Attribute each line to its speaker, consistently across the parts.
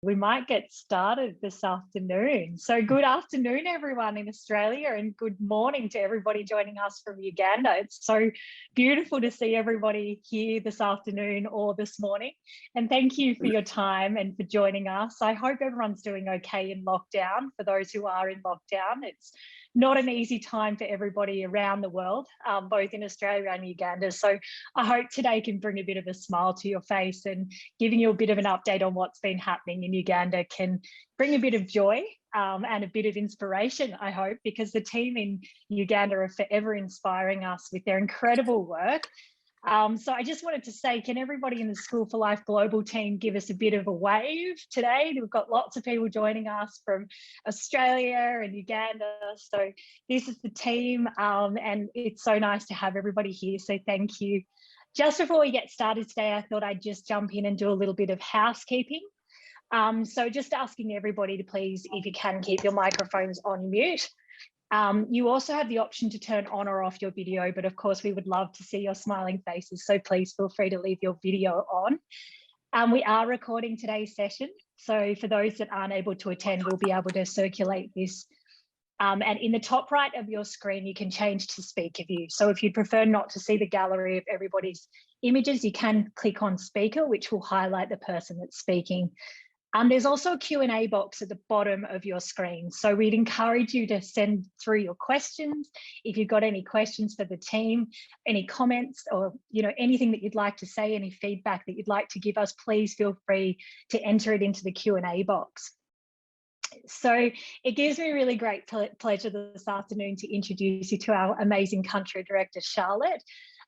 Speaker 1: we might get started this afternoon. So good afternoon, everyone in Australia, and good morning to everybody joining us from Uganda. It's so beautiful to see everybody here this afternoon or this morning. And thank you for your time and for joining us. I hope everyone's doing okay in lockdown. For those who are in lockdown, it's not an easy time for everybody around the world, both in Australia and Uganda. So I hope today can bring a bit of a smile to your face, and giving you a bit of an update on what's been happening in Uganda can bring a bit of joy and a bit of inspiration, I hope, because the team in Uganda are forever inspiring us with their incredible work. So I just wanted to say, can everybody in the School for Life Global team give us a bit of a wave today? We've got lots of people joining us from Australia and Uganda. So this is the team, and it's so nice to have everybody here. So thank you. Just before we get started today, I thought I'd just jump in and do a little bit of housekeeping. So just asking everybody to please, if you can, keep your microphones on mute. You also have the option to turn on or off your video, but of course we would love to see your smiling faces, so please feel free to leave your video on. We are recording today's session, so for those that aren't able to attend, we'll be able to circulate this. And in the top right of your screen, you can change to speaker view. So if you prefer not to see the gallery of everybody's images, you can click on speaker, which will highlight the person that's speaking. There's also a Q&A box at the bottom of your screen. So we'd encourage you to send through your questions. If you've got any questions for the team, any comments, or anything that you'd like to say, any feedback that you'd like to give us, please feel free to enter it into the Q&A box. So it gives me really great pleasure this afternoon to introduce you to our amazing country director, Charlotte.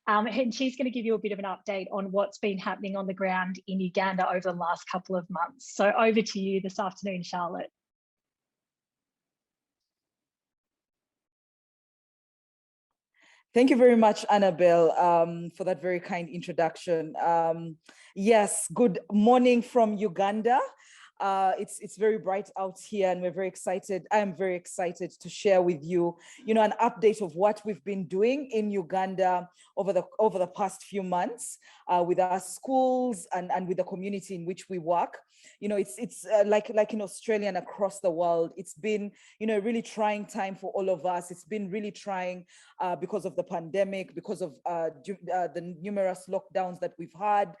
Speaker 1: And she's going to give you a bit of an update on what's been happening on the ground in Uganda over the last couple of months. So over to you this afternoon, Charlotte.
Speaker 2: Thank you very much, Annabelle, for that very kind introduction. Yes, good morning from Uganda. It's very bright out here, and we're very excited. I am very excited to share with you, an update of what we've been doing in Uganda over the past few months with our schools and with the community in which we work. It's like in Australia and across the world, it's been, a really trying time for all of us. It's been really trying because of the pandemic, because of the numerous lockdowns that we've had.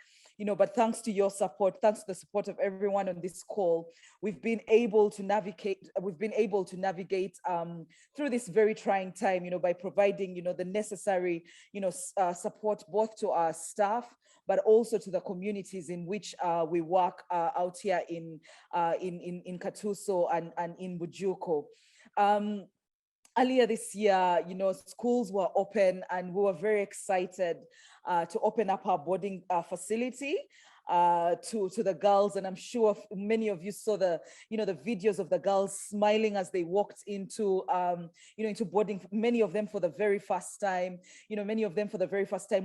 Speaker 2: But thanks to your support, thanks to the support of everyone on this call, we've been able to navigate through this very trying time, by providing, the necessary, support both to our staff, but also to the communities in which we work out here in Katuso and in Bujuko. Earlier this year, schools were open, and we were very excited to open up our boarding facility to the girls. And I'm sure many of you saw the videos of the girls smiling as they walked into boarding. Many of them for the very first time,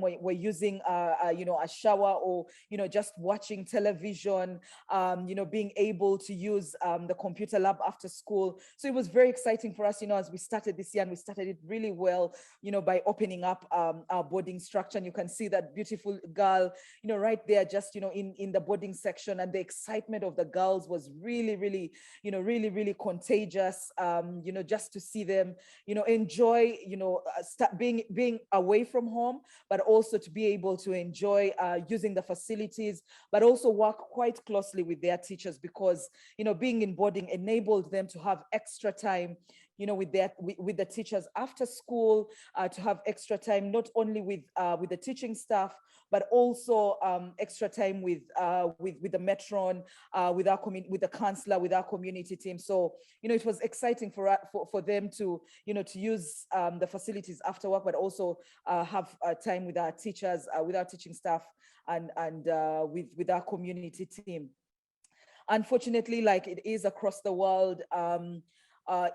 Speaker 2: were using a shower, or just watching television, being able to use the computer lab after school. So it was very exciting for us, as we started this year, and we started it really well, by opening up our boarding structure. And you can see that beautiful girl, right there, just in the boarding section, and the excitement of the girls was really, really, really contagious. Just to see them, enjoy, being away from home, but also to be able to enjoy using the facilities, but also work quite closely with their teachers, because, being in boarding enabled them to have extra time, with the teachers after school, to have extra time, not only with the teaching staff, but also extra time with the matron, with the counselor, with our community team. So, it was exciting for them to, to use the facilities after work, but also have time with our teachers, with our teaching staff, and with our community team. Unfortunately, like it is across the world,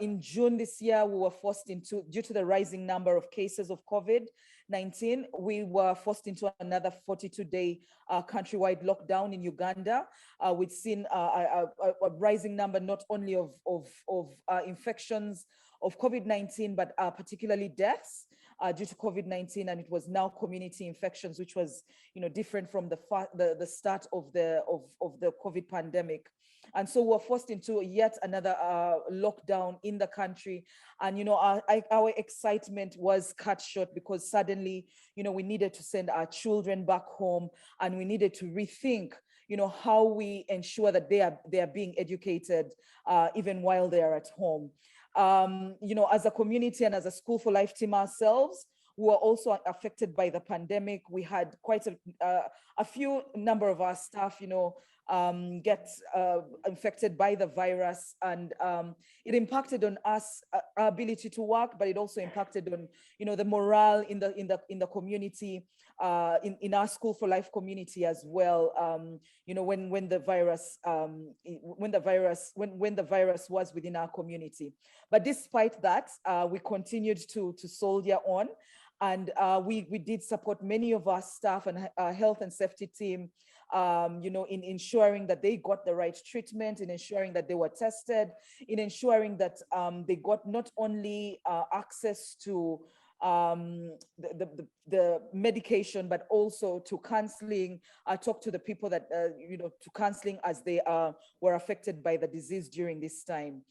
Speaker 2: in June this year, we were forced into, due to the rising number of cases of COVID-19, we were forced into another 42-day countrywide lockdown in Uganda. We've seen a rising number, not only of infections of COVID-19, but particularly deaths due to COVID-19, and it was now community infections, which was different from the start of the COVID pandemic. And so we're forced into yet another lockdown in the country. And, our excitement was cut short because suddenly, we needed to send our children back home, and we needed to rethink, how we ensure that they are being educated even while they are at home. As a community and as a School for Life team ourselves, who were also affected by the pandemic. We had quite a few number of our staff, get infected by the virus, and it impacted on us, our ability to work, but it also impacted on, the morale in the community, in our School for Life community as well. When the virus was within our community. But despite that, we continued to soldier on. And we did support many of our staff and our health and safety team, in ensuring that they got the right treatment, in ensuring that they were tested, in ensuring that they got not only access to the medication, but also to counseling. I talked to the people that, to counseling as they were affected by the disease during this time.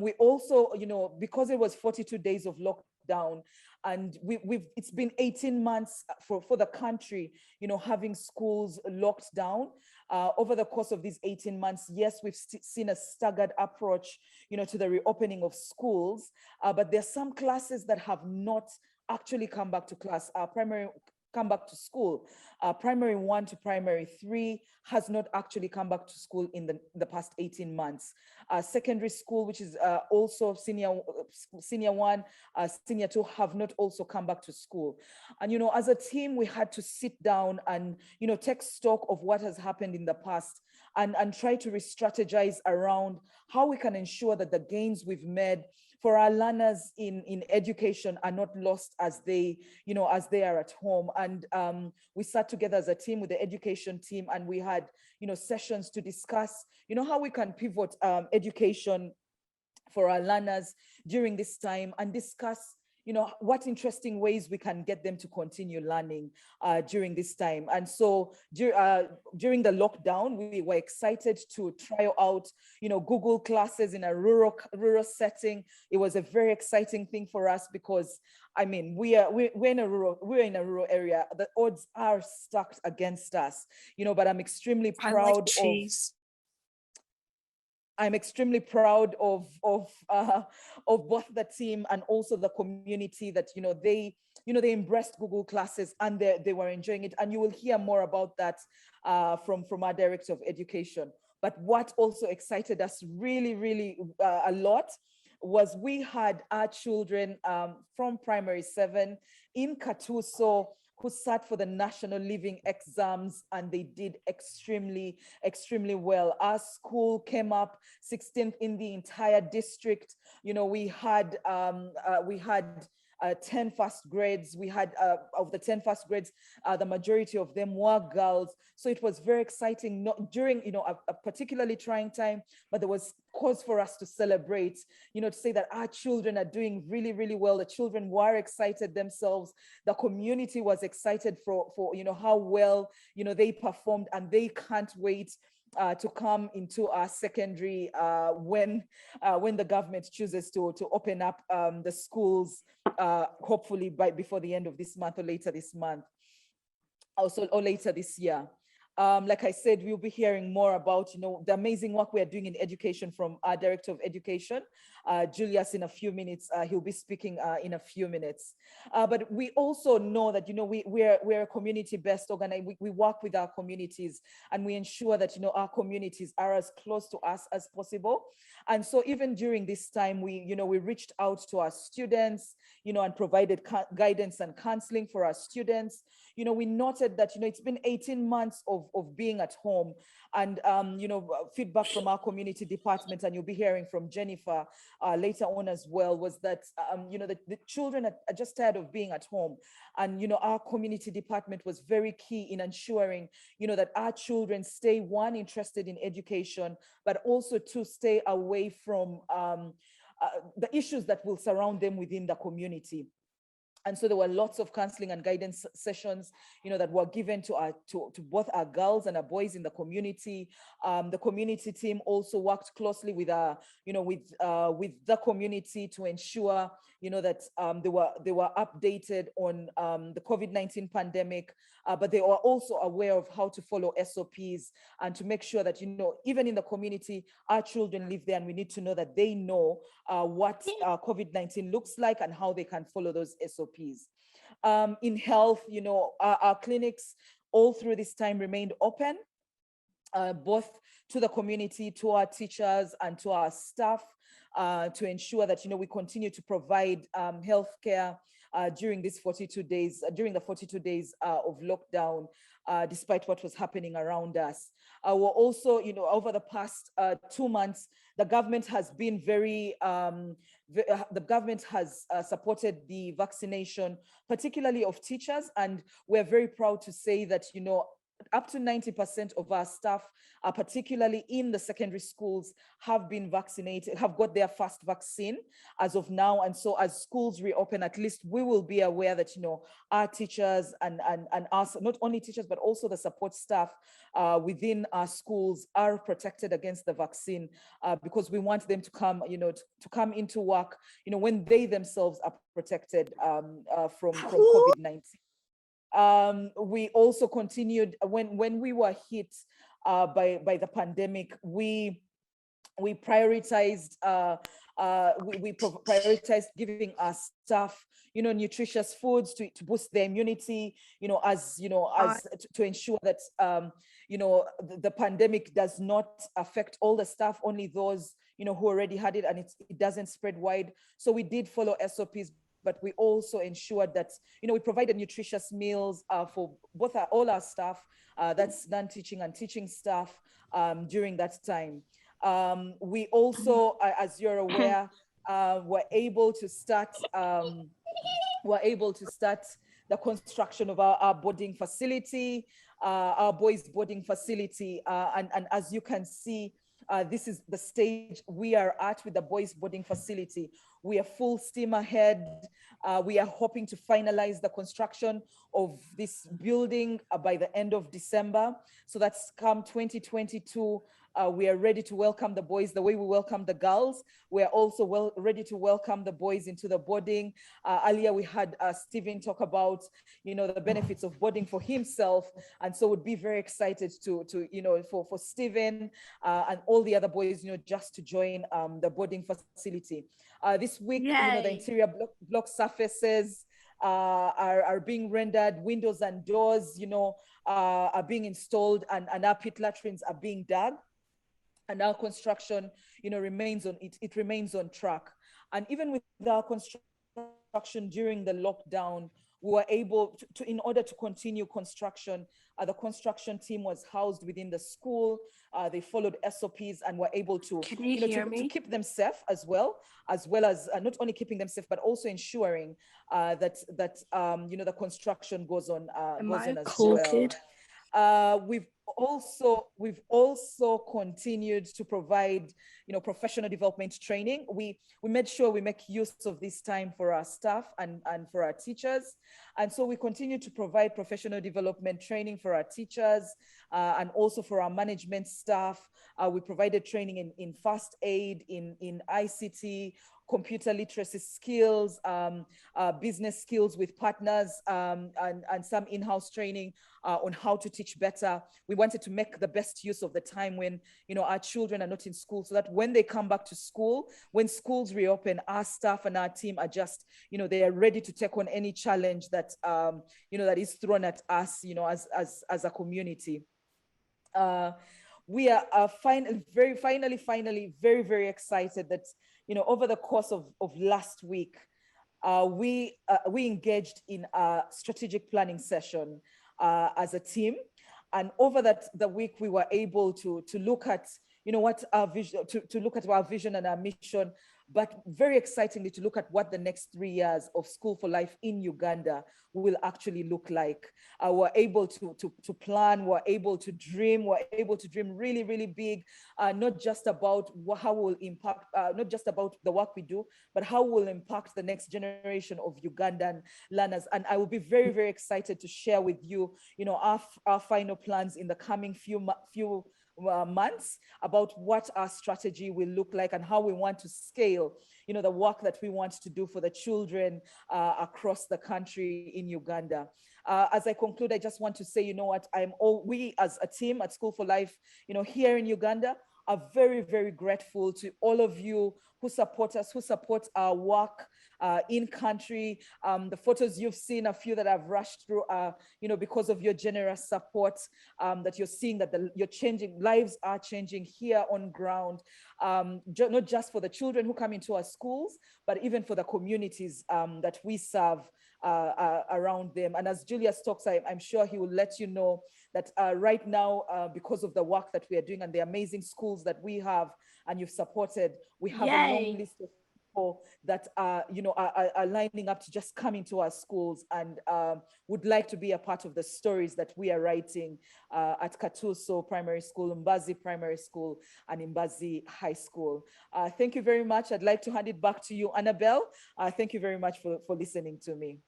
Speaker 2: We also, because it was 42 days of lockdown, and it's been 18 months for the country, having schools locked down. Over the course of these 18 months, yes, we've seen a staggered approach, to the reopening of schools, but there's some classes that have not actually come back to class. Come back to school. Primary 1 to primary 3 has not actually come back to school in the past 18 months. Secondary school, which is also senior 1, senior 2, have not also come back to school. And, as a team, we had to sit down and, take stock of what has happened in the past, and try to re-strategize around how we can ensure that the gains we've made for our learners in education are not lost as they are at home. And we sat together as a team with the education team, and we had, sessions to discuss, how we can pivot education for our learners during this time, and discuss, what interesting ways we can get them to continue learning during this time. And so during the lockdown, we were excited to try out, Google classes in a rural setting. It was a very exciting thing for us because, I mean, we're in a rural area. The odds are stacked against us, but I'm extremely proud I'm extremely proud of both the team and also the community that, they embraced Google classes, and they were enjoying it. And you will hear more about that from our Director of Education. But what also excited us really, really a lot was we had our children from primary 7 in Katuso who sat for the national living exams, and they did extremely, extremely well. Our school came up 16th in the entire district. We had 10 first grades. We had, of the 10 first grades, the majority of them were girls. So it was very exciting, not during, a particularly trying time, but there was cause for us to celebrate, to say that our children are doing really, really well. The children were excited themselves. The community was excited for how well, they performed, and they can't wait to come into our secondary when the government chooses to open up the schools, hopefully before the end of this month or later this month, or later this year. Like I said, we'll be hearing more about, the amazing work we are doing in education from our Director of Education, Julius, in a few minutes. He'll be speaking in a few minutes. But we also know that, we're a community-based organization. We work with our communities, and we ensure that, our communities are as close to us as possible. And so even during this time, we reached out to our students, and provided guidance and counseling for our students. We noted that, it's been 18 months of being at home, and, feedback from our community department, and you'll be hearing from Janepher later on as well, was that, the children are just tired of being at home. And, our community department was very key in ensuring, that our children stay, one, interested in education, but also to stay away from the issues that will surround them within the community. And so there were lots of counseling and guidance sessions, that were given to both our girls and our boys in the community. The community team also worked closely with with the community to ensure, that they were updated on the COVID-19 pandemic, but they were also aware of how to follow SOPs and to make sure that, even in the community, our children live there, and we need to know that they know what COVID-19 looks like and how they can follow those SOPs. In health, our clinics all through this time remained open, both to the community, to our teachers, and to our staff, to ensure that, we continue to provide healthcare during these 42 days, during the 42 days of lockdown, despite what was happening around us. We're also, over the past 2 months, the government has been the government has supported the vaccination, particularly of teachers. And we're very proud to say that, up to 90% of our staff, particularly in the secondary schools, have been vaccinated, have got their first vaccine as of now. And so as schools reopen, at least we will be aware that, our teachers and us, not only teachers, but also the support staff within our schools are protected against the vaccine, because we want them to come, to come into work, when they themselves are protected from COVID-19. We also continued when we were hit by the pandemic. We prioritized prioritized giving our staff, nutritious foods to boost their immunity, as to ensure that the pandemic does not affect all the staff, only those who already had it, and it doesn't spread wide. So we did follow SOPs, but we also ensured that, we provided nutritious meals for both all our staff, that's non-teaching and teaching staff, during that time. We also, as you're aware, were able to start the construction of our boarding facility, our boys' boarding facility, and as you can see, this is the stage we are at with the boys' boarding facility. We are full steam ahead. We are hoping to finalize the construction of this building by the end of December. So that's come 2022. We are ready to welcome the boys the way we welcome the girls. We are also ready to welcome the boys into the boarding. Earlier we had Stephen talk about, the benefits of boarding for himself. And so would be very excited for Stephen and all the other boys, just to join the boarding facility. This week, the interior block surfaces are being rendered, windows and doors, are being installed, and our pit latrines are being dug. And our construction, remains on track. And even with our construction during the lockdown, we were able to in order to continue construction, the construction team was housed within the school. They followed SOPs and were able to, to keep them safe as well as not only keeping them safe, but also ensuring that the construction goes on as well. We've also continued to provide, professional development training. We made sure we make use of this time for our staff and for our teachers. And so we continue to provide professional development training for our teachers and also for our management staff. We provided training in first aid, in ICT, computer literacy skills, business skills with partners, and some in-house training on how to teach better. We wanted to make the best use of the time when, our children are not in school, so that when they come back to school, when schools reopen, our staff and our team are just, they are ready to take on any challenge that, that is thrown at us, as a community. We are finally very, very excited that, over the course of last week, we engaged in a strategic planning session as a team. And over the week, we were able to look at, what our vision, to look at our vision and our mission, but very excitingly to look at what the next 3 years of School for Life in Uganda will actually look like. We're able to plan, we're able to dream really, really big, not just about how we'll impact, not just about the work we do, but how we'll impact the next generation of Ugandan learners. And I will be very, very excited to share with you, our final plans in the coming few months about what our strategy will look like and how we want to scale, the work that we want to do for the children across the country in Uganda. As I conclude, I just want to say, we as a team at School for Life, here in Uganda, are very, very grateful to all of you who support us, who support our work in country. The photos you've seen, a few that I've rushed through, because of your generous support, that you're seeing that lives are changing here on ground, not just for the children who come into our schools, but even for the communities that we serve around them. And as Julius talks, I'm sure he will let you know that right now, because of the work that we are doing and the amazing schools that we have and you've supported, we have a long list of people that are lining up to just come into our schools and would like to be a part of the stories that we are writing at Katuso Primary School, Mbazi Primary School, and Mbazi High School. Thank you very much. I'd like to hand it back to you, Annabelle. Thank you very much for listening to me.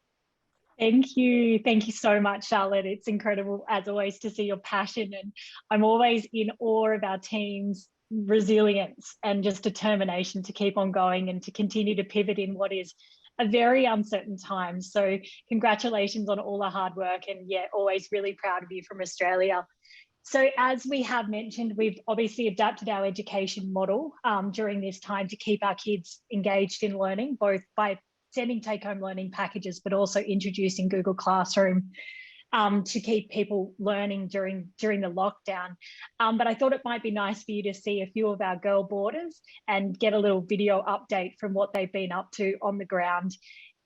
Speaker 1: Thank you. Thank you so much, Charlotte. It's incredible, as always, to see your passion. And I'm always in awe of our team's resilience and just determination to keep on going and to continue to pivot in what is a very uncertain time. So congratulations on all the hard work. And yeah, always really proud of you from Australia. So as we have mentioned, we've obviously adapted our education model during this time to keep our kids engaged in learning, both by sending take-home learning packages, but also introducing Google Classroom to keep people learning during the lockdown. But I thought it might be nice for you to see a few of our girl boarders and get a little video update from what they've been up to on the ground.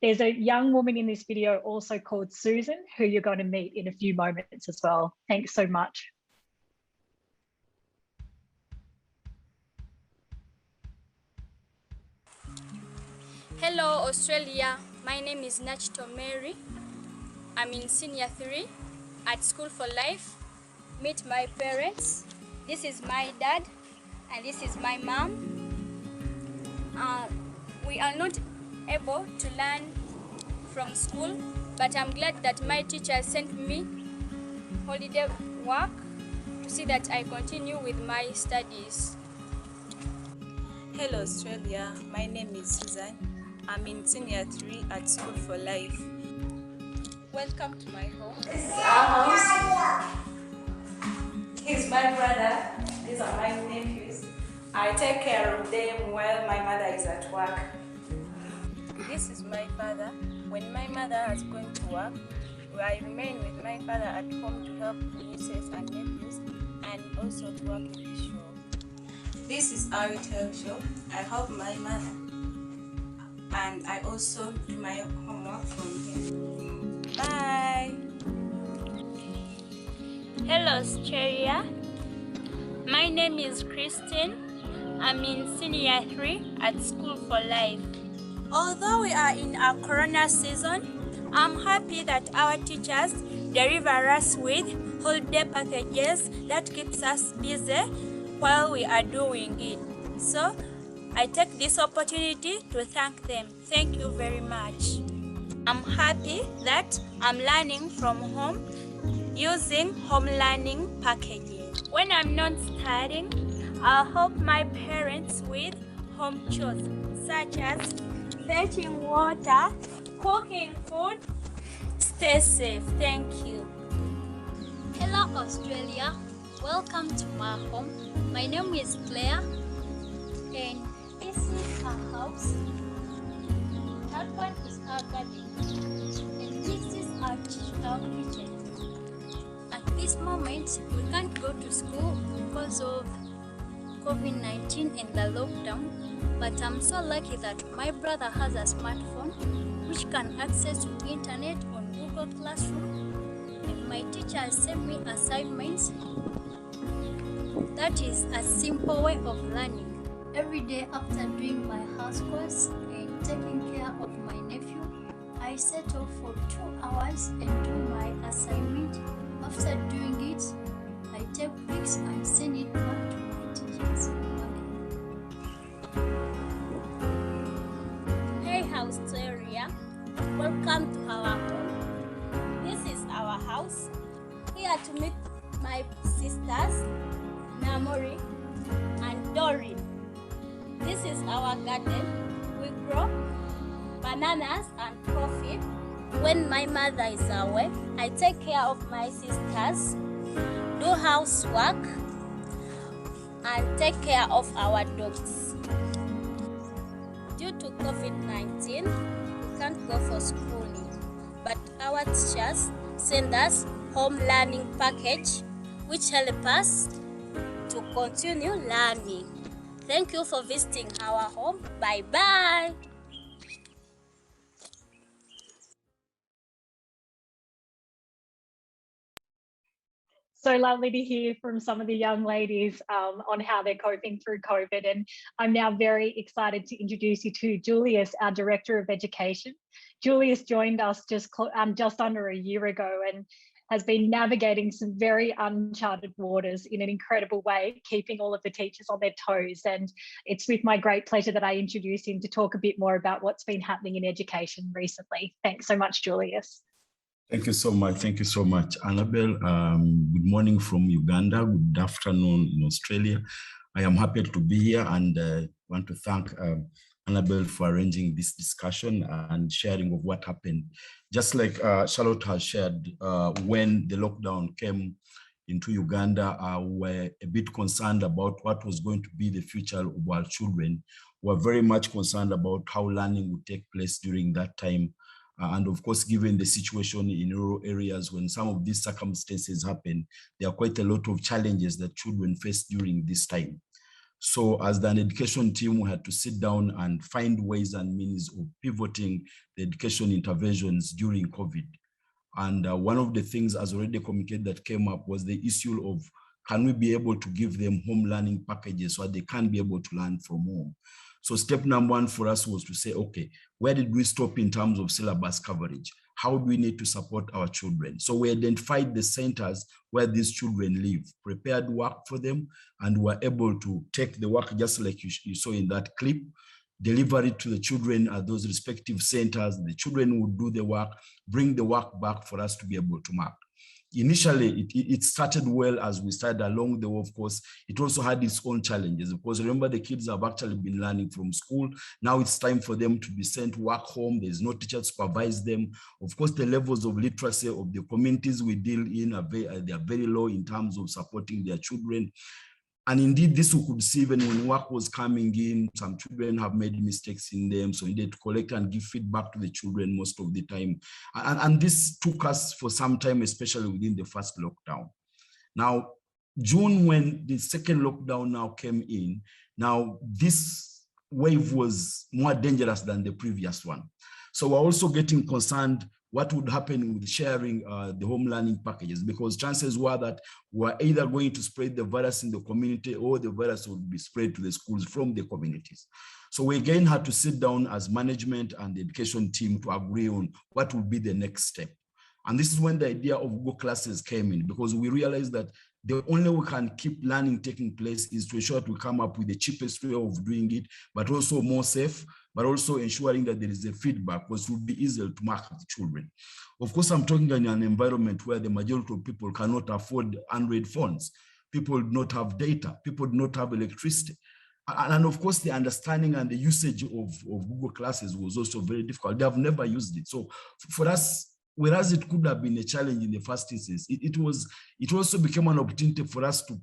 Speaker 1: There's a young woman in this video also called Susan, who you're going to meet in a few moments as well. Thanks so much.
Speaker 3: Hello Australia, my name is Janepher Mary. I'm in senior 3 at School for Life. Meet my parents. This is my dad and this is my mom. We are not able to learn from school, but I'm glad that my teacher sent me holiday work to see that I continue with my studies.
Speaker 4: Hello Australia, my name is Susan. I'm in senior 3 at School for Life.
Speaker 3: Welcome to my home.
Speaker 4: This is our house. He's my brother. These are my nephews. I take care of them while my mother is at work. This is my father. When my mother is going to work, I remain with my father at home to help nieces and nephews and also to work in the shop. This is our retail shop. I help my mother. And I also do my homework from here. Bye.
Speaker 5: Hello Australia, my name is Christine. I'm in senior 3 at School for Life. Although we are in a corona season, I'm happy that our teachers deliver us with holiday packages that keeps us busy while we are doing it. So I take this opportunity to thank them. Thank you very much. I'm happy that I'm learning from home using home learning packages. When I'm not studying, I'll help my parents with home chores such as fetching water, cooking food. Stay safe. Thank you.
Speaker 6: Hello Australia, welcome to my home. My name is Claire and this is our house. That one is our garden and this is our kitchen. At this moment, we can't go to school because of COVID-19 and the lockdown, but I'm so lucky that my brother has a smartphone which can access internet on Google Classroom, and my teacher sent me assignments. That is a simple way of learning, Every day after doing my house chores and taking care of my nephew, I set off for 2 hours and do my assignment. After doing it, I take breaks and send it back to my teachers.
Speaker 5: Hey house area, welcome to our home. This is our house. Here to meet my sisters, Namori and Doreen. This is our garden. We grow bananas and coffee. When my mother is away, I take care of my sisters, do housework, and take care of our dogs. Due to COVID-19, we can't go for schooling, but our teachers send us home learning package, which help us to continue learning. Thank you for visiting our home. Bye-bye.
Speaker 1: So lovely to hear from some of the young ladies on how they're coping through COVID. And I'm now very excited to introduce you to Julius, our Director of Education. Julius joined us just under a year ago and has been navigating some very uncharted waters in an incredible way, keeping all of the teachers on their toes. And it's with my great pleasure that I introduce him to talk a bit more about what's been happening in education recently. Thanks so much, Julius.
Speaker 7: Thank you so much. Thank you so much, Annabelle. Good morning from Uganda. Good afternoon in Australia. I am happy to be here and want to thank Annabelle for arranging this discussion and sharing of what happened. Just like Charlotte has shared, when the lockdown came into Uganda, we were a bit concerned about what was going to be the future of our children. We were very much concerned about how learning would take place during that time. And of course, given the situation in rural areas, when some of these circumstances happen, there are quite a lot of challenges that children face during this time. So as the education team, we had to sit down and find ways and means of pivoting the education interventions during COVID. And one of the things, as already communicated, that came up was the issue of, can we be able to give them home learning packages so that they can be able to learn from home? So step number one for us was to say, okay, where did we stop in terms of syllabus coverage? How do we need to support our children? So we identified the centers where these children live, prepared work for them, and were able to take the work just like you saw in that clip, deliver it to the children at those respective centers. The children would do the work, bring the work back for us to be able to mark. Initially, it started well as we started along the way. Of course, it also had its own challenges because remember, the kids have actually been learning from school. Now it's time for them to be sent work home. There's no teacher to supervise them. Of course, the levels of literacy of the communities we deal in they are very low in terms of supporting their children. And indeed, this we could see even when work was coming in, some children have made mistakes in them, so we needed to collect and give feedback to the children most of the time. And this took us for some time, especially within the first lockdown. Now, June, when the second lockdown now came in, now this wave was more dangerous than the previous one. So we're also getting concerned what would happen with sharing the home learning packages, because chances were that we're either going to spread the virus in the community or the virus would be spread to the schools from the communities. So we again had to sit down as management and the education team to agree on what would be the next step. And this is when the idea of Google Classes came in, because we realized that the only way we can keep learning taking place is to ensure that we come up with the cheapest way of doing it, but also more safe, but also ensuring that there is a feedback, because it would be easier to mark the children. Of course, I'm talking in an environment where the majority of people cannot afford Android phones. People do not have data. People do not have electricity. And of course, the understanding and the usage of Google Classes was also very difficult. They have never used it. So for us, whereas it could have been a challenge in the first instance, it also became an opportunity for us to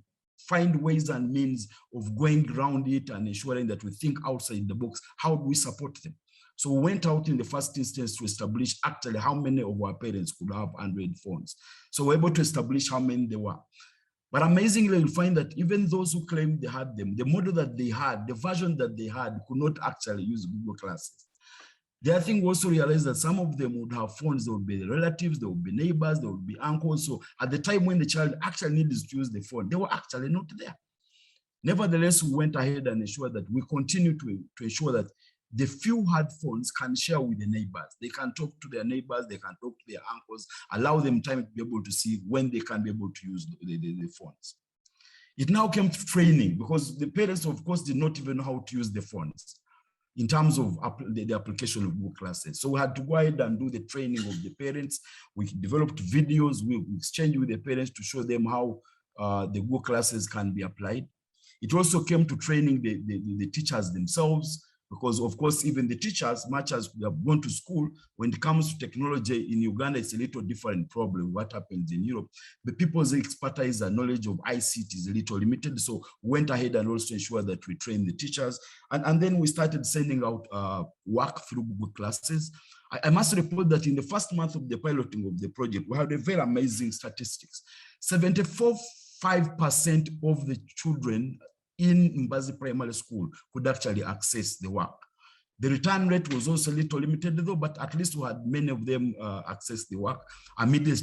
Speaker 7: find ways and means of going around it and ensuring that we think outside the box. How do we support them? So we went out in the first instance to establish actually how many of our parents could have Android phones. So we're able to establish how many there were. But amazingly, you'll find that even those who claimed they had them, the model that they had, the version that they had, could not actually use Google Classes. The other thing we also realized that some of them would have phones, there would be relatives, there would be neighbors, there would be uncles. So at the time when the child actually needed to use the phone, they were actually not there. Nevertheless, we went ahead and ensured that we continue to ensure that the few who had phones can share with the neighbors. They can talk to their neighbors, they can talk to their uncles, allow them time to be able to see when they can be able to use the phones. It now came to training, because the parents, of course, did not even know how to use the phones in terms of the application of Google Classes. So we had to go ahead and do the training of the parents. We developed videos, we exchanged with the parents to show them how the Google Classes can be applied. It also came to training the teachers themselves, because of course, even the teachers, much as we have gone to school, when it comes to technology in Uganda, it's a little different problem. What happens in Europe, the people's expertise and knowledge of ICT is a little limited. So we went ahead and also ensured that we trained the teachers. And then we started sending out work through Google Classes. I must report that in the first month of the piloting of the project, we had a very amazing statistics. 74.5% of the children in Mbazi Primary School could actually access the work. The return rate was also a little limited though, but at least we had many of them access the work amid the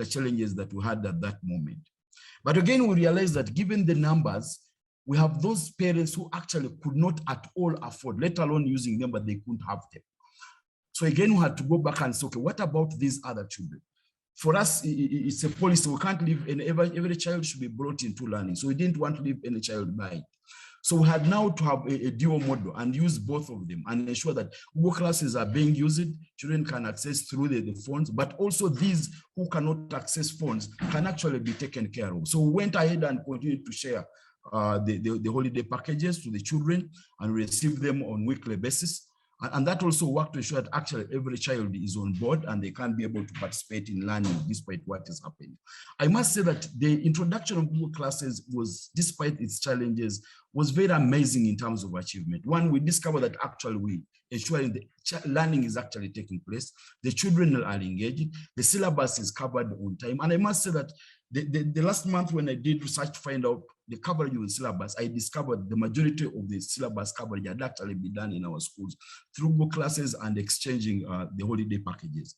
Speaker 7: challenges that we had at that moment. But again, we realized that given the numbers, we have those parents who actually could not at all afford, let alone using them, but they couldn't have them. So again, we had to go back and say, okay, what about these other children? For us, it's a policy. We can't leave, and every child should be brought into learning. So we didn't want to leave any child behind. So we had now to have a dual model and use both of them and ensure that Google Classes are being used, children can access through the phones, but also these who cannot access phones can actually be taken care of. So we went ahead and continued to share the holiday packages to the children and receive them on weekly basis. And that also worked to ensure that actually every child is on board and they can be able to participate in learning despite what is happening. I must say that the introduction of Google Classes was, despite its challenges, was very amazing in terms of achievement. One, we discovered that actually we ensuring the learning is actually taking place, the children are engaged, the syllabus is covered on time. And I must say that the last month when I did research to find out the coverage of the syllabus, I discovered the majority of the syllabus coverage had actually been done in our schools through Google Classes and exchanging the holiday packages.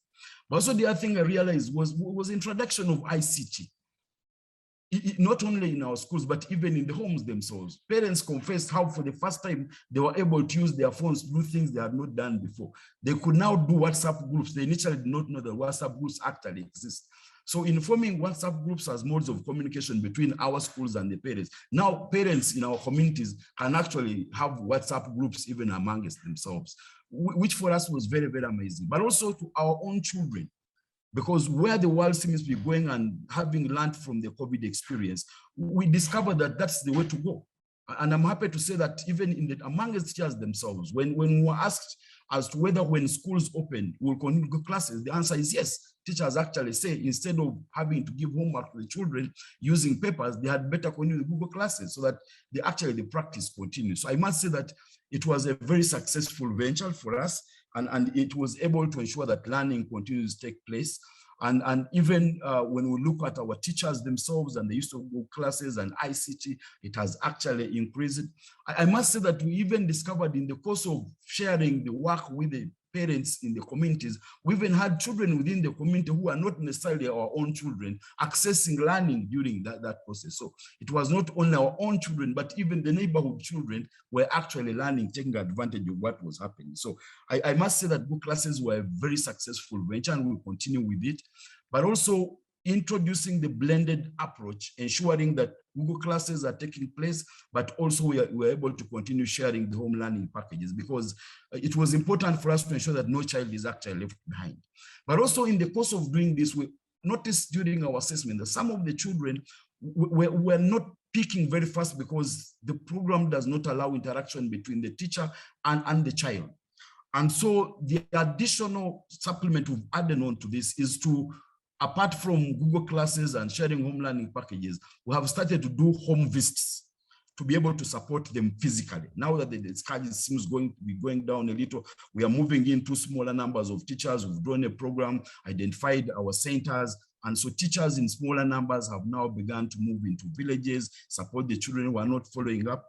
Speaker 7: But also the other thing I realized was introduction of ICT. Not only in our schools, but even in the homes themselves. Parents confessed how for the first time they were able to use their phones to do things they had not done before. They could now do WhatsApp groups. They initially did not know that WhatsApp groups actually exist. So in forming WhatsApp groups as modes of communication between our schools and the parents, now parents in our communities can actually have WhatsApp groups even amongst themselves, which for us was very, very amazing. But also to our own children, because where the world seems to be going and having learned from the COVID experience, we discovered that that's the way to go. And I'm happy to say that even in amongst teachers themselves, when we were asked as to whether when schools open, we'll continue Google Classes, the answer is yes. Teachers actually say instead of having to give homework to the children using papers, they had better continue the Google Classes so that the practice continues. So I must say that it was a very successful venture for us, and it was able to ensure that learning continues to take place. And even when we look at our teachers themselves and the use of Google Classes and ICT, it has actually increased. I must say that we even discovered in the course of sharing the work with the parents in the communities, we even had children within the community who are not necessarily our own children accessing learning during that process. So it was not only our own children, but even the neighborhood children were actually learning, taking advantage of what was happening. So I must say that Google Classes were a very successful venture and we'll continue with it, but also introducing the blended approach, ensuring that Google Classes are taking place, but also we are able to continue sharing the home learning packages, because it was important for us to ensure that no child is actually left behind. But also in the course of doing this, we noticed during our assessment that some of the children were not picking very fast because the program does not allow interaction between the teacher and the child. And so the additional supplement we've added on to this is to, apart from Google Classes and sharing home learning packages, we have started to do home visits to be able to support them physically. Now that the schedule seems going to be going down a little, we are moving into smaller numbers of teachers. We've drawn a program, identified our centers, and so teachers in smaller numbers have now begun to move into villages, support the children who are not following up.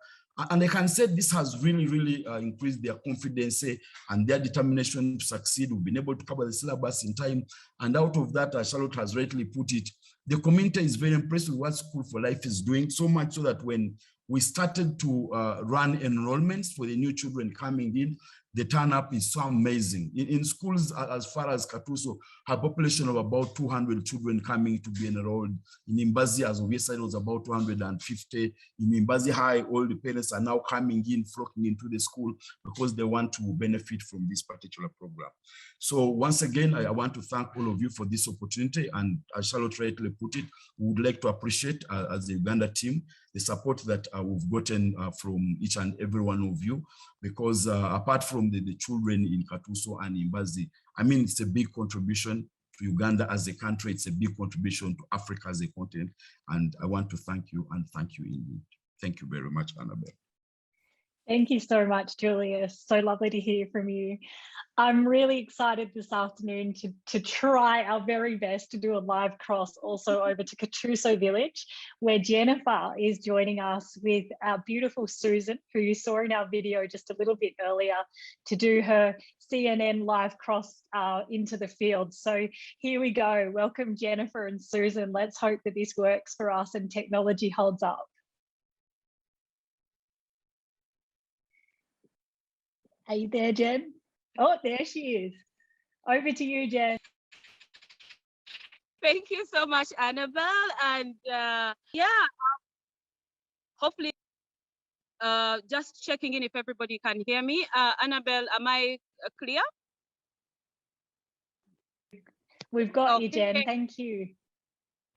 Speaker 7: And I can say this has really increased their confidence and their determination to succeed. We've been able to cover the syllabus in time. And out of that, as Charlotte has rightly put it, the community is very impressed with what School for Life is doing, so much so that when we started to run enrollments for the new children coming in. The turn-up is so amazing. In schools as far as Katuso, a population of about 200 children coming to be enrolled. In Imbazi, as we said, it was about 250. In Imbazi High, all the parents are now coming in, flocking into the school because they want to benefit from this particular program. So once again, I want to thank all of you for this opportunity. And as Charlotte rightly put it, we would like to appreciate, as the Uganda team, the support that we've gotten from each and every one of you, because apart from the children in Katuso and Imbazi, I mean, it's a big contribution to Uganda as a country. It's a big contribution to Africa as a continent. And I want to thank you, and thank you indeed. Thank you very much, Annabelle.
Speaker 1: Thank you so much, Julius. So lovely to hear from you. I'm really excited this afternoon to try our very best to do a live cross also over to Katuso village, where Janepher is joining us with our beautiful Susan, who you saw in our video just a little bit earlier, to do her CNN live cross into the field. So here we go. Welcome, Janepher and Susan. Let's hope that this works for us and technology holds up. Are you there, Jen? Oh, there she is. Over to you, Jen.
Speaker 8: Thank you so much, Annabelle. And hopefully, just checking in if everybody can hear me. Annabelle, am I clear?
Speaker 1: We've got you, Jen. Thank you.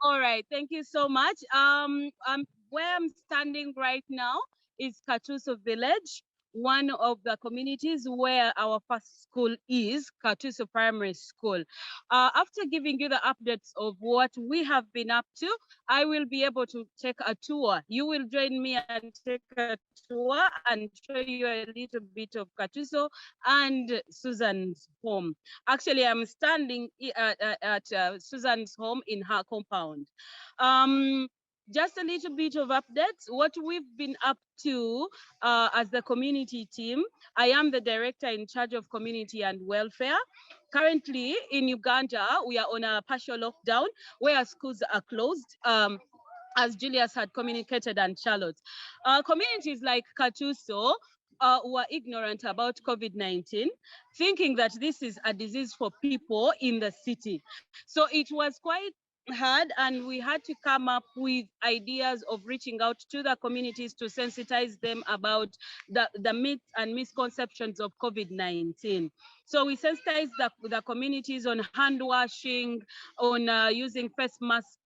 Speaker 8: All right, thank you so much. Where I'm standing right now is Katuso village, one of the communities where our first school is, Katuso Primary School. After giving you the updates of what we have been up to, I will be able to take a tour. You will join me and take a tour and show you a little bit of Katuso and Susan's home. Actually, I'm standing at Susan's home in her compound. Just a little bit of updates, what we've been up to as the community team. I am the director in charge of community and welfare. Currently in Uganda, we are on a partial lockdown where schools are closed, as Julius had communicated and Charlotte. Communities like Katuso were ignorant about COVID-19, thinking that this is a disease for people in the city. So it was quite hard, and we had to come up with ideas of reaching out to the communities to sensitize them about the myths and misconceptions of COVID-19. So we sensitized the communities on hand washing, on using face masks,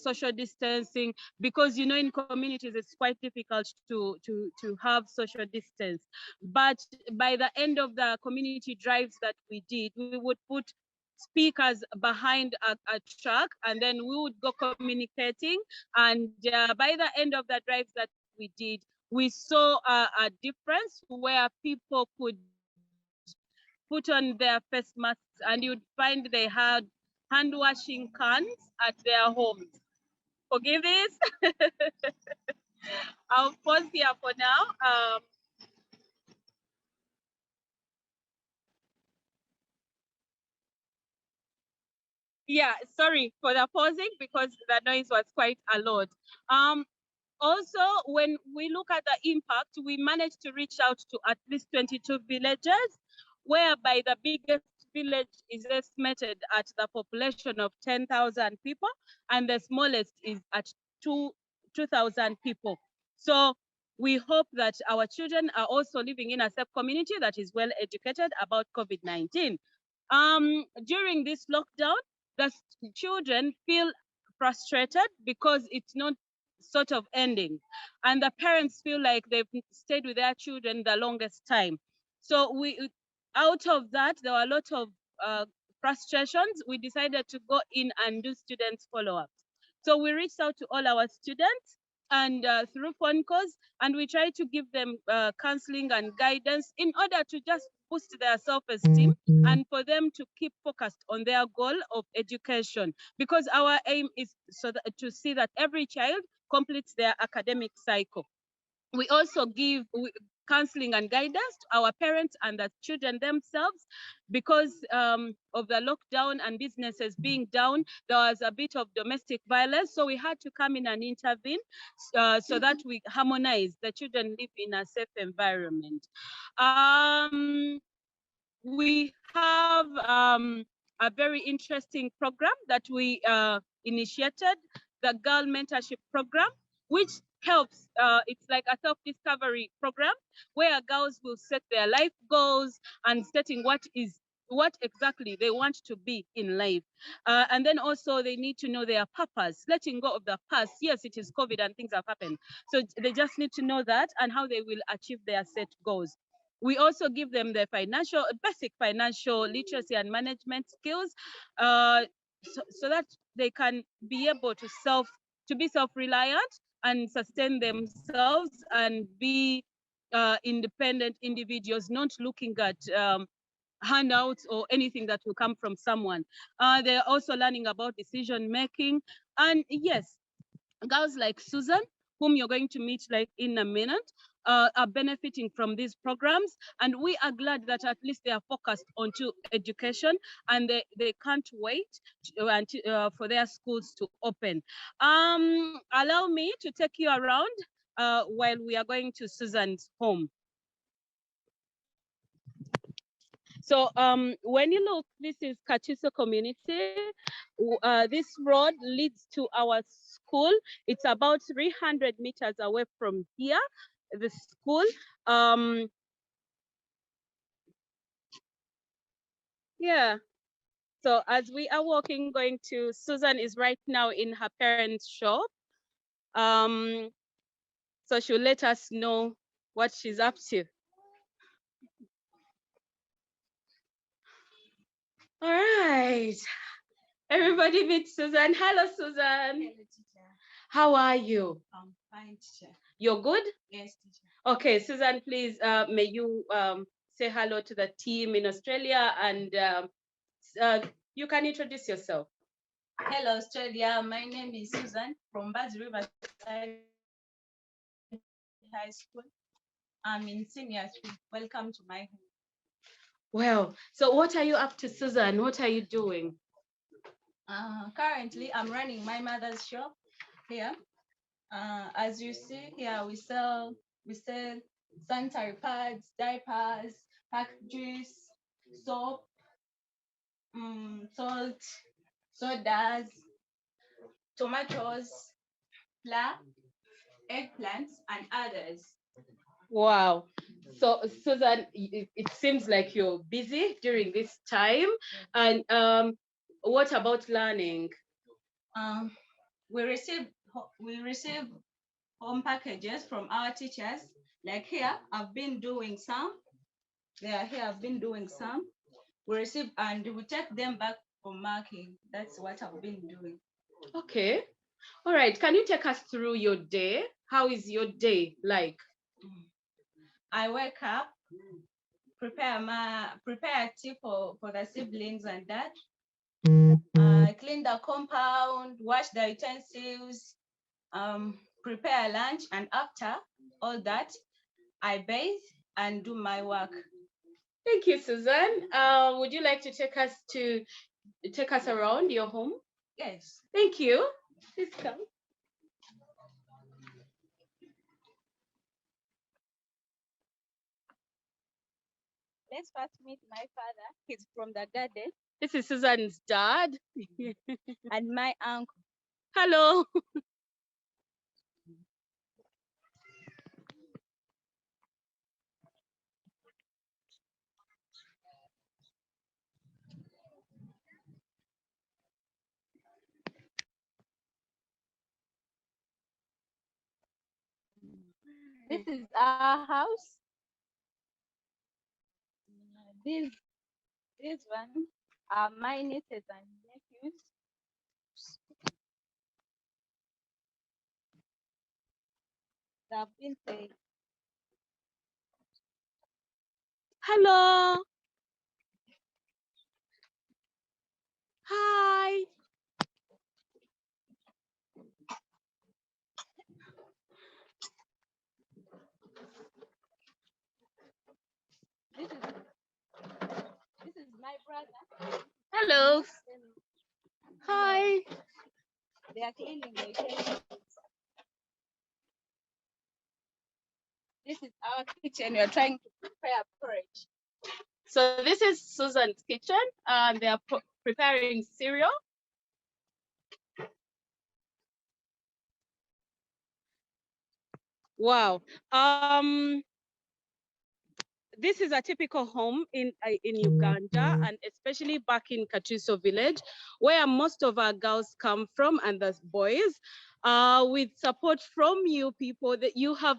Speaker 8: social distancing, because you know in communities it's quite difficult to have social distance. But by the end of the community drives that we did, we would put speakers behind a truck, and then we would go communicating. And by the end of the drives that we did, we saw a difference where people could put on their face masks, and you'd find they had hand washing cans at their homes. Forgive this. I'll pause here for now. Yeah, sorry for the pausing because the noise was quite a lot. Also, when we look at the impact, we managed to reach out to at least 22 villages, whereby the biggest village is estimated at the population of 10,000 people, and the smallest is at 2,000 people. So we hope that our children are also living in a safe community that is well educated about COVID-19. During this lockdown, the children feel frustrated because it's not sort of ending, and the parents feel like they've stayed with their children the longest time. So out of that, there were a lot of frustrations. We decided to go in and do students follow-ups. So we reached out to all our students and through phone calls, and we tried to give them counseling and guidance in order to just boost their self-esteem and for them to keep focused on their goal of education, because our aim is to see that every child completes their academic cycle. We also counseling and guidance to our parents and the children themselves. Because of the lockdown and businesses being down, there was a bit of domestic violence. So we had to come in and intervene so that we harmonize, the children live in a safe environment. We have a very interesting program that we initiated, the Girl Mentorship Program, which helps, it's like a self-discovery program where girls will set their life goals and setting what exactly they want to be in life. And then also they need to know their purpose, letting go of the past. Yes, it is COVID and things have happened. So they just need to know that and how they will achieve their set goals. We also give them the basic financial literacy and management skills so that they can be able to be self-reliant and sustain themselves and be independent individuals, not looking at handouts or anything that will come from someone. They're also learning about decision making. And yes, girls like Susan, whom you're going to meet like in a minute, are benefiting from these programs. And we are glad that at least they are focused onto education and they can't wait for their schools to open. Allow me to take you around while we are going to Susan's home. So when you look, this is Kachiso community. This road leads to our school. It's about 300 meters away from here, the school. Yeah. So as we are walking, going to, Susan is right now in her parents' shop. So she'll let us know what she's up to. All right. Everybody meet Susan. Hello, Susan.
Speaker 4: Hello, teacher.
Speaker 8: How are you?
Speaker 4: I'm fine, teacher.
Speaker 8: You're good?
Speaker 4: Yes, teacher.
Speaker 8: Okay, Susan, please, may you say hello to the team in Australia, and you can introduce yourself.
Speaker 4: Hello, Australia. My name is Susan from Baz Riverside High School. I'm in senior 3. Welcome to my home.
Speaker 8: Well, so what are you up to, Susan? What are you doing?
Speaker 4: Currently, I'm running my mother's shop here. As you see here, we sell sanitary pads, diapers, packed juice, soap, salt, sodas, tomatoes, flour, eggplants, and others.
Speaker 8: Wow. So, Susan, it seems like you're busy during this time. And what about learning?
Speaker 4: We receive home packages from our teachers. Like here, I've been doing some. I've been doing some. We receive and we take them back for marking. That's what I've been doing.
Speaker 8: Okay. All right. Can you take us through your day? How is your day like?
Speaker 4: I wake up, prepare tea for the siblings and that. Clean the compound, wash the utensils, prepare lunch, and after all that, I bathe and do my work.
Speaker 8: Thank you, Susan. Would you like to take us around your home?
Speaker 4: Yes.
Speaker 8: Thank you. Please come.
Speaker 4: Let's first meet my father. He's from the garden.
Speaker 8: This is Susan's dad.
Speaker 4: And my uncle.
Speaker 8: Hello.
Speaker 4: This is our house. These ones are my nieces and nephews. They've been saying.
Speaker 8: Hello. Hi. Hello. Hi. They are cleaning the utensils. This is our kitchen. We are trying to prepare porridge. So this is Susan's kitchen. They are preparing cereal. Wow. This is a typical home in Uganda, and especially back in Katuso village, where most of our girls come from and the boys. With support from you people, that you have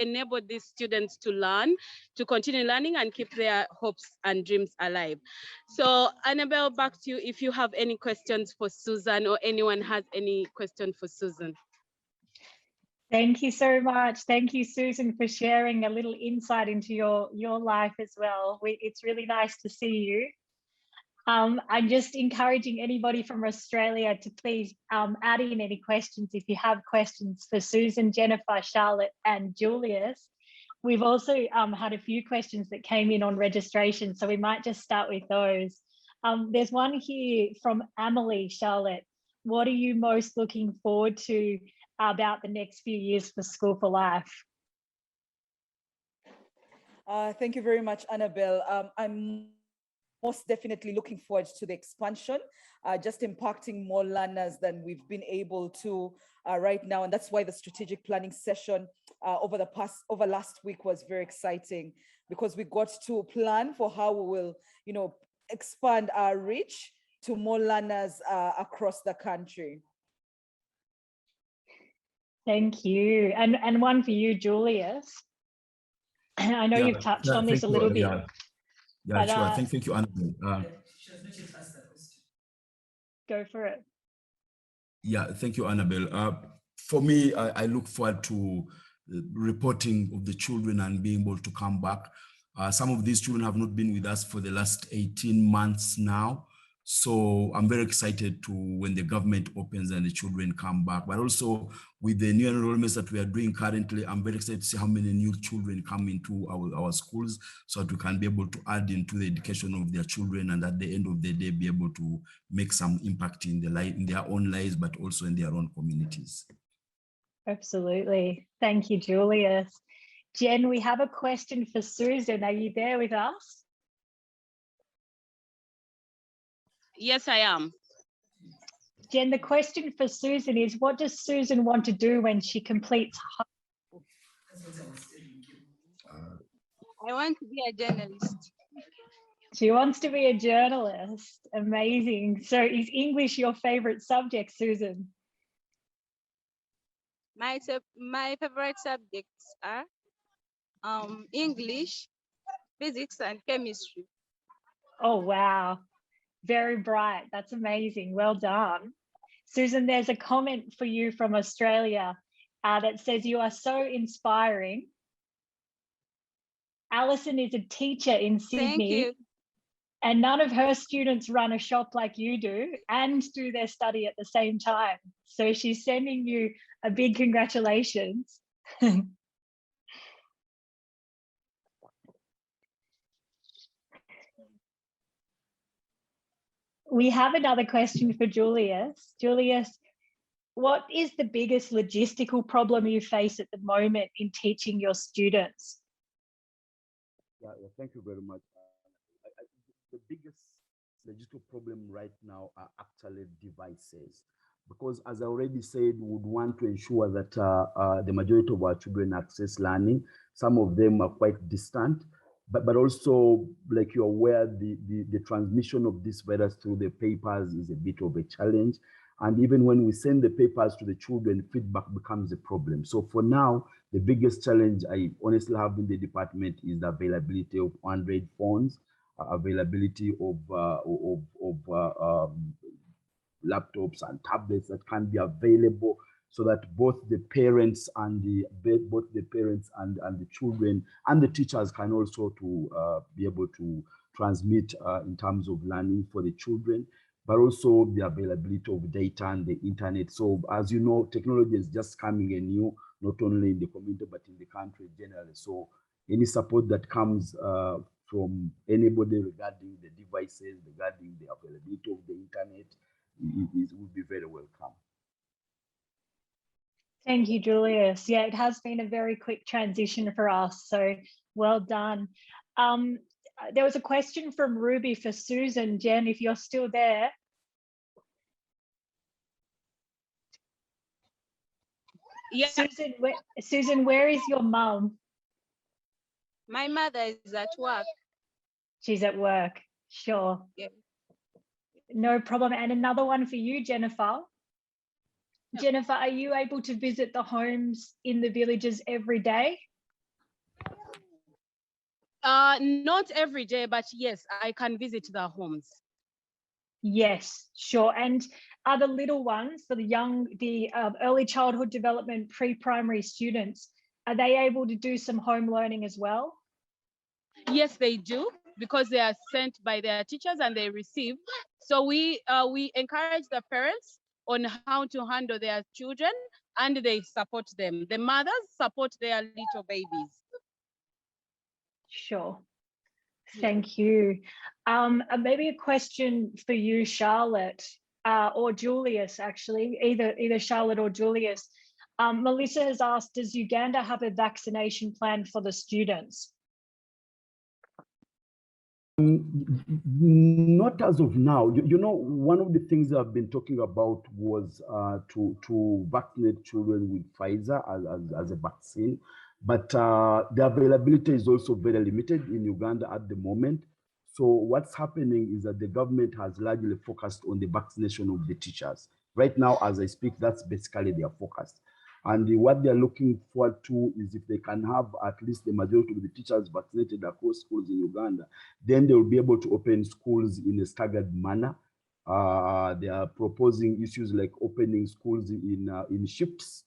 Speaker 8: enabled these students to learn, to continue learning and keep their hopes and dreams alive. So Annabelle, back to you if you have any questions for Susan, or anyone has any question for Susan.
Speaker 1: Thank you so much. Thank you, Susan, for sharing a little insight into your life as well. It's really nice to see you. I'm just encouraging anybody from Australia to please add in any questions if you have questions for Susan, Janepher, Charlotte, and Julius. We've also had a few questions that came in on registration, so we might just start with those. There's one here from Emily. Charlotte, what are you most looking forward to about the next few years for School for Life?
Speaker 2: Thank you very much, Annabelle. I'm most definitely looking forward to the expansion, just impacting more learners than we've been able to right now. And that's why the strategic planning session over last week was very exciting, because we got to plan for how we will, expand our reach to more learners across the country.
Speaker 1: Thank you. And one for you, Julius. I know you've touched on this a little bit.
Speaker 7: Yeah, sure. Thank you, Annabelle.
Speaker 1: Go for it.
Speaker 7: Yeah, thank you, Annabelle. For me, I look forward to reporting of the children and being able to come back. Some of these children have not been with us for the last 18 months now. So I'm very excited to when the government opens and the children come back. But also with the new enrollments that we are doing currently, I'm very excited to see how many new children come into our schools, so that we can be able to add into the education of their children, and at the end of the day, be able to make some impact in their own lives, but also in their own communities.
Speaker 1: Absolutely. Thank you, Julius. Jen, we have a question for Susan. Are you there with us?
Speaker 8: Yes, I am.
Speaker 1: Jen, the question for Susan is, what does Susan want to do when she completes high school?
Speaker 8: I want to be a journalist.
Speaker 1: She wants to be a journalist. Amazing. So is English your favorite subject, Susan?
Speaker 8: My favorite subjects are English, physics, and chemistry.
Speaker 1: Oh, wow. Very bright. That's amazing. Well done. Susan, there's a comment for you from Australia that says you are so inspiring. Alison is a teacher in Sydney.
Speaker 8: Thank you.
Speaker 1: And none of her students run a shop like you do and do their study at the same time. So she's sending you a big congratulations. We have another question for Julius. Julius, what is the biggest logistical problem you face at the moment in teaching your students?
Speaker 7: Yeah, thank you very much. The biggest logistical problem right now are actually devices, because as I already said, we would want to ensure that the majority of our children access learning. Some of them are quite distant, but also, like you're aware, the transmission of this virus through the papers is a bit of a challenge. And even when we send the papers to the children, feedback becomes a problem. So for now, the biggest challenge I honestly have in the department is the availability of Android phones, availability of laptops and tablets that can be available, so that both the parents and the children and the teachers can also to be able to transmit in terms of learning for the children, but also the availability of data and the internet. So as you know, technology is just coming anew, not only in the community, but in the country generally. So any support that comes from anybody regarding the devices, regarding the availability of the internet, it would be very welcome.
Speaker 1: Thank you, Julius. Yeah, it has been a very quick transition for us, so well done. There was a question from Ruby for Susan. Jen, if you're still there.
Speaker 8: Yeah.
Speaker 1: Susan, where is your mum?
Speaker 8: My mother is at work.
Speaker 1: She's at work, sure.
Speaker 8: Yeah.
Speaker 1: No problem. And another one for you, Janepher. Janepher, are you able to visit the homes in the villages every day?
Speaker 8: Not every day, but yes, I can visit the homes.
Speaker 1: Yes, sure. And are the little ones, for the early childhood development pre-primary students, are they able to do some home learning as well?
Speaker 8: Yes, they do, because they are sent by their teachers and they receive. So we encourage the parents on how to handle their children, and they support them. The mothers support their little babies.
Speaker 1: Sure. Thank you. Maybe a question for you, Charlotte, or Julius, actually, either Charlotte or Julius. Melissa has asked, does Uganda have a vaccination plan for the students?
Speaker 7: Not as of now. You know, one of the things I've been talking about was to vaccinate children with Pfizer as a vaccine, but the availability is also very limited in Uganda at the moment. So what's happening is that the government has largely focused on the vaccination of the teachers. Right now, as I speak, that's basically their focus. And what they're looking forward to is if they can have at least the majority of the teachers vaccinated across schools in Uganda, then they will be able to open schools in a staggered manner. They are proposing issues like opening schools in shifts.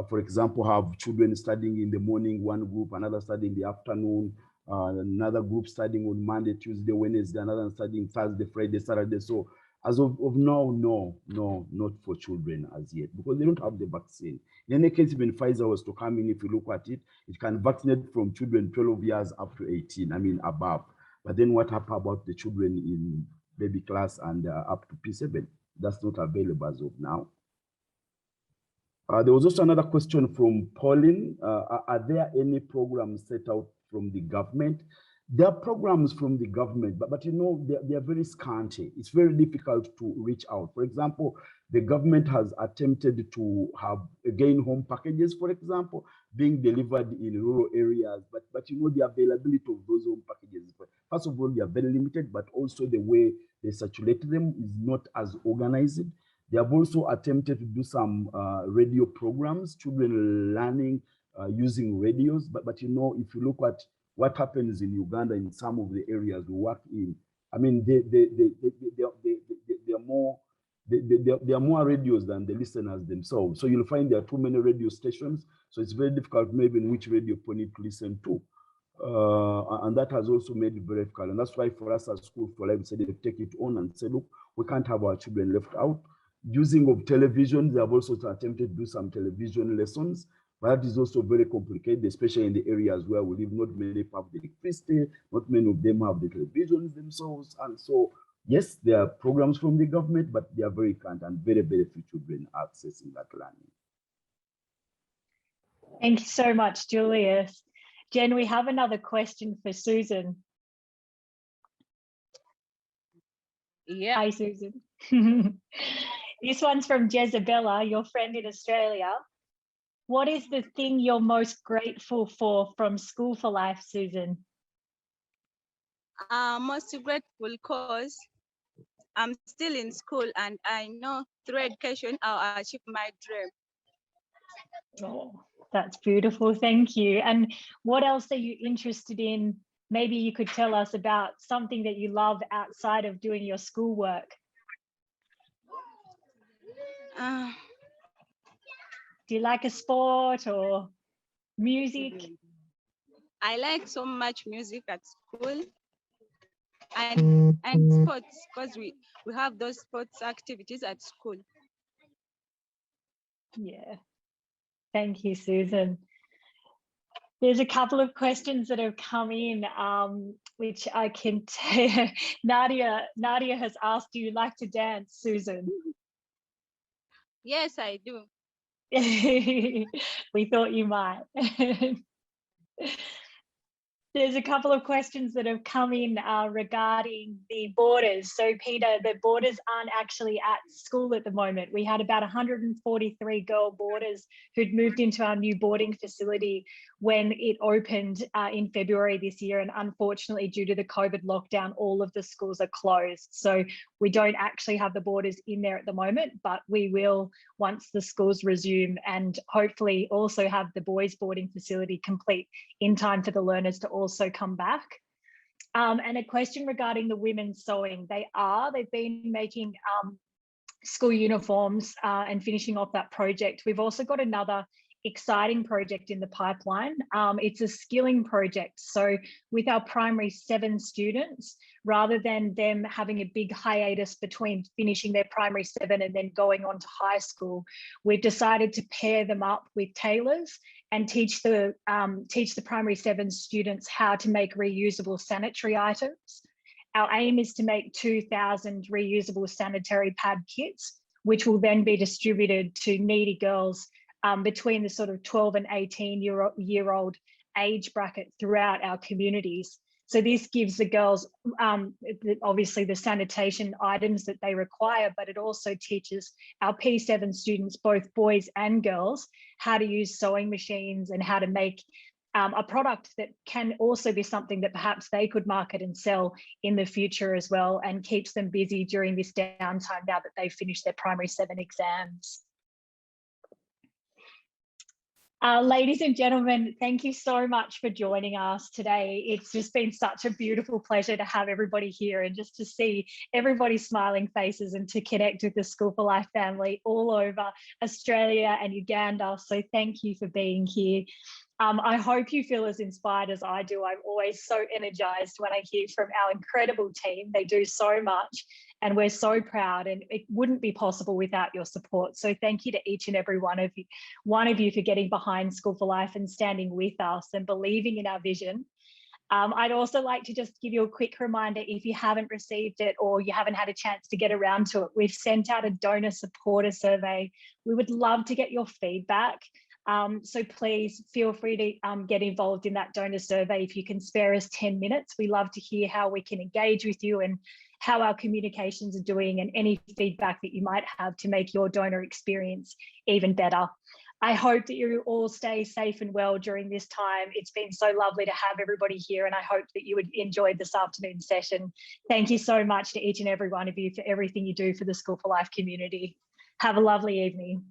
Speaker 7: For example, have children studying in the morning, one group, another studying in the afternoon, another group studying on Monday, Tuesday, Wednesday, another studying Thursday, Friday, Saturday. So as of now, no, not for children as yet, because they don't have the vaccine. In any case, even Pfizer was to come in, if you look at it, it can vaccinate from children 12 years up to 18, I mean above. But then what about the children in baby class and up to P7? That's not available as of now. There was also another question from Pauline. Are there any programs set out from the government? There are programs from the government, but you know, they are very scanty. It's very difficult to reach out. For example, the government has attempted to have, again, home packages, for example, being delivered in rural areas, but you know, the availability of those home packages, first of all, they are very limited, but also the way they circulate them is not as organized. They have also attempted to do some radio programs, children learning using radios, but you know, if you look at what happens in Uganda in some of the areas we work in, I mean, there are more radios than the listeners themselves. So you'll find there are too many radio stations. So it's very difficult maybe in which radio point to listen to. And that has also made it very difficult. And that's why for us at School for Life, we said they take it on and say, look, we can't have our children left out. Using of television, they have also attempted to do some television lessons. But that is also very complicated, especially in the areas where we live. Not many have the electricity, not many of them have the televisions themselves. And so, yes, there are programs from the government, but they are very scant and very, very few children accessing that learning.
Speaker 1: Thank you so much, Julius. Jen, we have another question for Susan.
Speaker 8: Yeah.
Speaker 1: Hi, Susan. This one's from Jezabella, your friend in Australia. What is the thing you're most grateful for from School for Life, Susan?
Speaker 5: Most grateful because I'm still in school and I know through education I'll achieve my dream.
Speaker 1: Oh, that's beautiful. Thank you. And what else are you interested in? Maybe you could tell us about something that you love outside of doing your schoolwork. Do you like a sport or music?
Speaker 5: I like so much music at school and sports, because we have those sports activities at school.
Speaker 1: Yeah. Thank you, Susan. There's a couple of questions that have come in, which I can tell. Nadia has asked, do you like to dance, Susan?
Speaker 8: Yes, I do.
Speaker 1: We thought you might. There's a couple of questions that have come in regarding the borders. So Peter, the borders aren't actually at school at the moment. We had about 143 girl boarders who'd moved into our new boarding facility when it opened in February this year. And unfortunately, due to the COVID lockdown, all of the schools are closed. So we don't actually have the boarders in there at the moment, but we will once the schools resume, and hopefully also have the boys boarding facility complete in time for the learners to also come back. And a question regarding the women's sewing. They've been making school uniforms and finishing off that project. We've also got another exciting project in the pipeline. It's a skilling project. So with our primary 7 students, rather than them having a big hiatus between finishing their primary 7 and then going on to high school, we've decided to pair them up with tailors and teach the primary 7 students how to make reusable sanitary items. Our aim is to make 2,000 reusable sanitary pad kits, which will then be distributed to needy girls between the sort of 12 and 18-year-old age bracket throughout our communities. So this gives the girls, obviously, the sanitation items that they require, but it also teaches our P7 students, both boys and girls, how to use sewing machines and how to make a product that can also be something that perhaps they could market and sell in the future as well, and keeps them busy during this downtime now that they've finished their primary 7 exams. Ladies and gentlemen, thank you so much for joining us today. It's just been such a beautiful pleasure to have everybody here and just to see everybody's smiling faces and to connect with the School for Life family all over Australia and Uganda. So thank you for being here. I hope you feel as inspired as I do. I'm always so energized when I hear from our incredible team. They do so much and we're so proud, and it wouldn't be possible without your support. So thank you to each and every one of you for getting behind School for Life and standing with us and believing in our vision. I'd also like to just give you a quick reminder, if you haven't received it or you haven't had a chance to get around to it, we've sent out a donor supporter survey. We would love to get your feedback. So please feel free to get involved in that donor survey if you can spare us 10 minutes. We love to hear how we can engage with you and how our communications are doing, and any feedback that you might have to make your donor experience even better. I hope that you all stay safe and well during this time. It's been so lovely to have everybody here, and I hope that you would enjoy this afternoon session. Thank you so much to each and every one of you for everything you do for the School for Life community. Have a lovely evening.